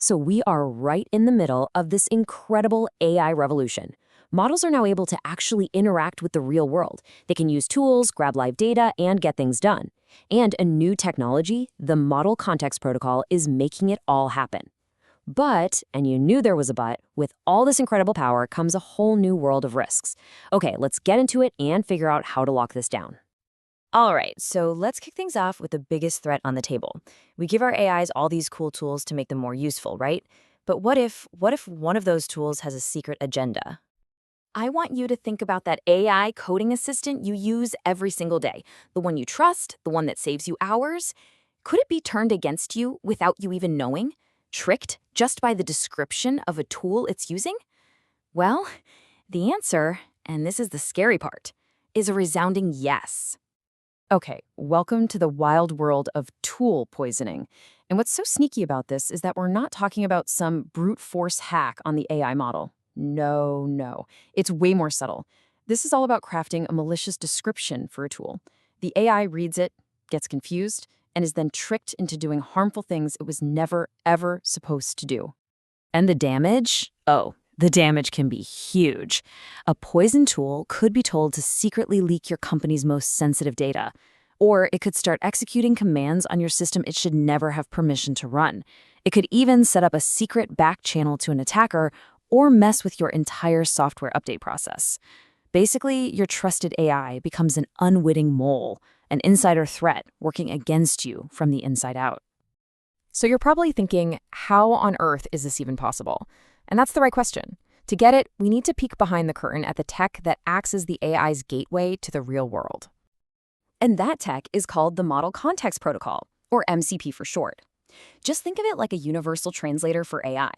So we are right in the middle of this incredible AI revolution. Models are now able to actually interact with the real world. They can use tools, grab live data, and get things done. And a new technology, the Model Context Protocol, is making it all happen. But, and you knew there was a but, with all this incredible power comes a whole new world of risks. Okay, let's get into it and figure out how to lock this down. All right, so let's kick things off with the biggest threat on the table. We give our AIs all these cool tools to make them more useful, right? But what if one of those tools has a secret agenda? I want you to think about that AI coding assistant you use every single day. The one you trust, the one that saves you hours. Could it be turned against you without you even knowing? Tricked just by the description of a tool it's using? Well, the answer, and this is the scary part, is a resounding yes. Okay, welcome to the wild world of tool poisoning. And what's so sneaky about this is that we're not talking about some brute force hack on the AI model. No. It's way more subtle. This is all about crafting a malicious description for a tool. The AI reads it, gets confused, and is then tricked into doing harmful things it was never, ever supposed to do. And the damage? Oh, the damage can be huge. A poison tool could be told to secretly leak your company's most sensitive data. Or it could start executing commands on your system it should never have permission to run. It could even set up a secret back channel to an attacker or mess with your entire software update process. Basically, your trusted AI becomes an unwitting mole, an insider threat working against you from the inside out. So you're probably thinking, how on earth is this even possible? And that's the right question. To get it, we need to peek behind the curtain at the tech that acts as the AI's gateway to the real world. And that tech is called the Model Context Protocol, or MCP for short. Just think of it like a universal translator for AI.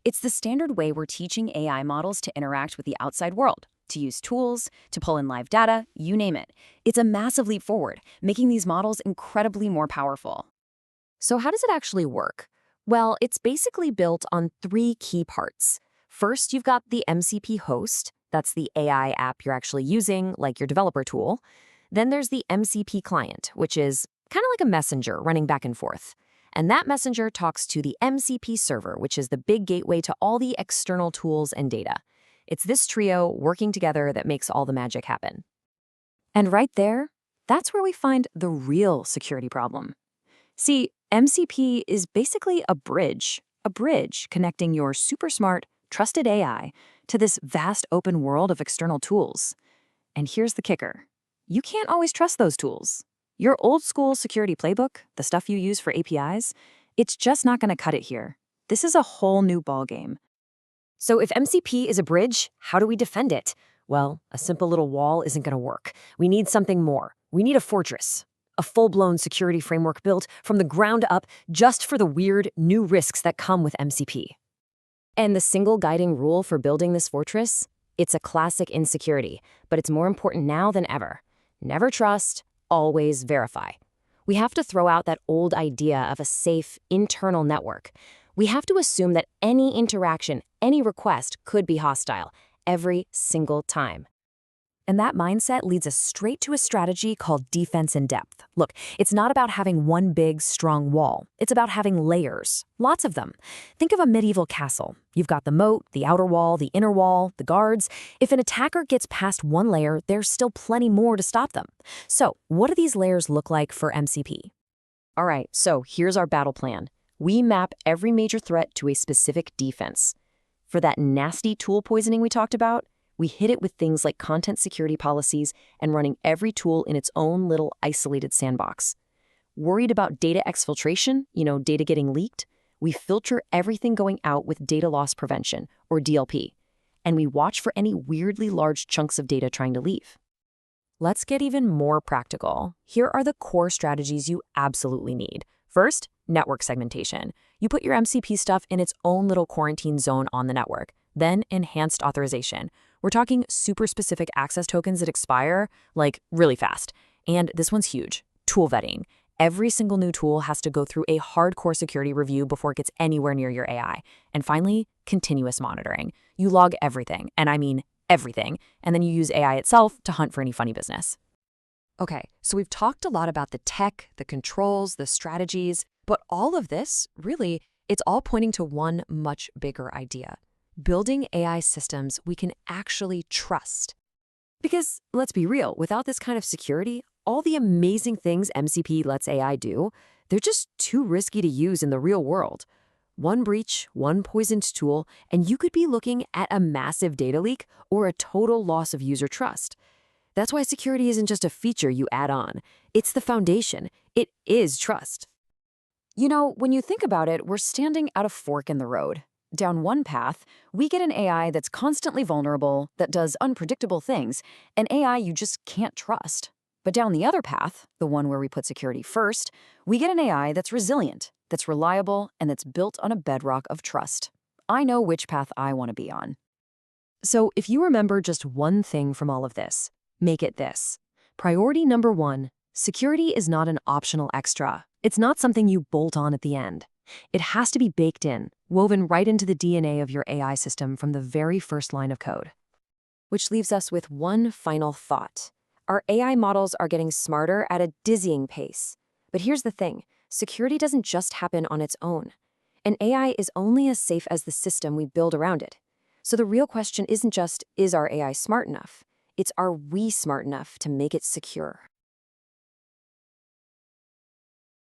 It's the standard way we're teaching AI models to interact with the outside world, to use tools, to pull in live data, you name it. It's a massive leap forward, making these models incredibly more powerful. So how does it actually work? Well, it's basically built on three key parts. First, you've got the MCP host. That's the AI app you're actually using, like your developer tool. Then there's the MCP client, which is kind of like a messenger running back and forth. And that messenger talks to the MCP server, which is the big gateway to all the external tools and data. It's this trio working together that makes all the magic happen. And right there, that's where we find the real security problem. See, MCP is basically a bridge connecting your super smart, trusted AI to this vast open world of external tools. And here's the kicker. You can't always trust those tools. Your old school security playbook, the stuff you use for APIs, it's just not going to cut it here. This is a whole new ballgame. So if MCP is a bridge, how do we defend it? Well, a simple little wall isn't going to work. We need something more. We need a fortress. A full-blown security framework built from the ground up just for the weird new risks that come with MCP. And the single guiding rule for building this fortress? It's a classic insecurity, but it's more important now than ever. Never trust, always verify. We have to throw out that old idea of a safe, internal network. We have to assume that any interaction, any request could be hostile, every single time. And that mindset leads us straight to a strategy called defense in depth. Look, it's not about having one big, strong wall. It's about having layers, lots of them. Think of a medieval castle. You've got the moat, the outer wall, the inner wall, the guards. If an attacker gets past one layer, there's still plenty more to stop them. So, what do these layers look like for MCP? All right, so here's our battle plan. We map every major threat to a specific defense. For that nasty tool poisoning we talked about, we hit it with things like content security policies and running every tool in its own little isolated sandbox. Worried about data exfiltration, data getting leaked? We filter everything going out with data loss prevention, or DLP, and we watch for any weirdly large chunks of data trying to leave. Let's get even more practical. Here are the core strategies you absolutely need. First, network segmentation. You put your MCP stuff in its own little quarantine zone on the network. Then, enhanced authorization. We're talking super specific access tokens that expire, like really fast. And this one's huge, tool vetting. Every single new tool has to go through a hardcore security review before it gets anywhere near your AI. And finally, continuous monitoring. You log everything, and I mean everything, and then you use AI itself to hunt for any funny business. Okay, so we've talked a lot about the tech, the controls, the strategies, but all of this, really, It's all pointing to one much bigger idea: building AI systems we can actually trust. Because, let's be real, without this kind of security, all the amazing things MCP lets AI do, they're just too risky to use in the real world. One breach, one poisoned tool, and you could be looking at a massive data leak or a total loss of user trust. That's why security isn't just a feature you add on. It's the foundation. It is trust. You know, when you think about it, we're standing at a fork in the road. Down one path, we get an AI that's constantly vulnerable, that does unpredictable things, an AI you just can't trust. But down the other path, the one where we put security first, we get an AI that's resilient, that's reliable, and that's built on a bedrock of trust. I know which path I want to be on. So if you remember just one thing from all of this, make it this. Priority number one: security is not an optional extra. It's not something you bolt on at the end. It has to be baked in, woven right into the DNA of your AI system from the very first line of code. Which leaves us with one final thought. Our AI models are getting smarter at a dizzying pace. But here's the thing: security doesn't just happen on its own. An AI is only as safe as the system we build around it. So the real question isn't just, is our AI smart enough? It's, are we smart enough to make it secure?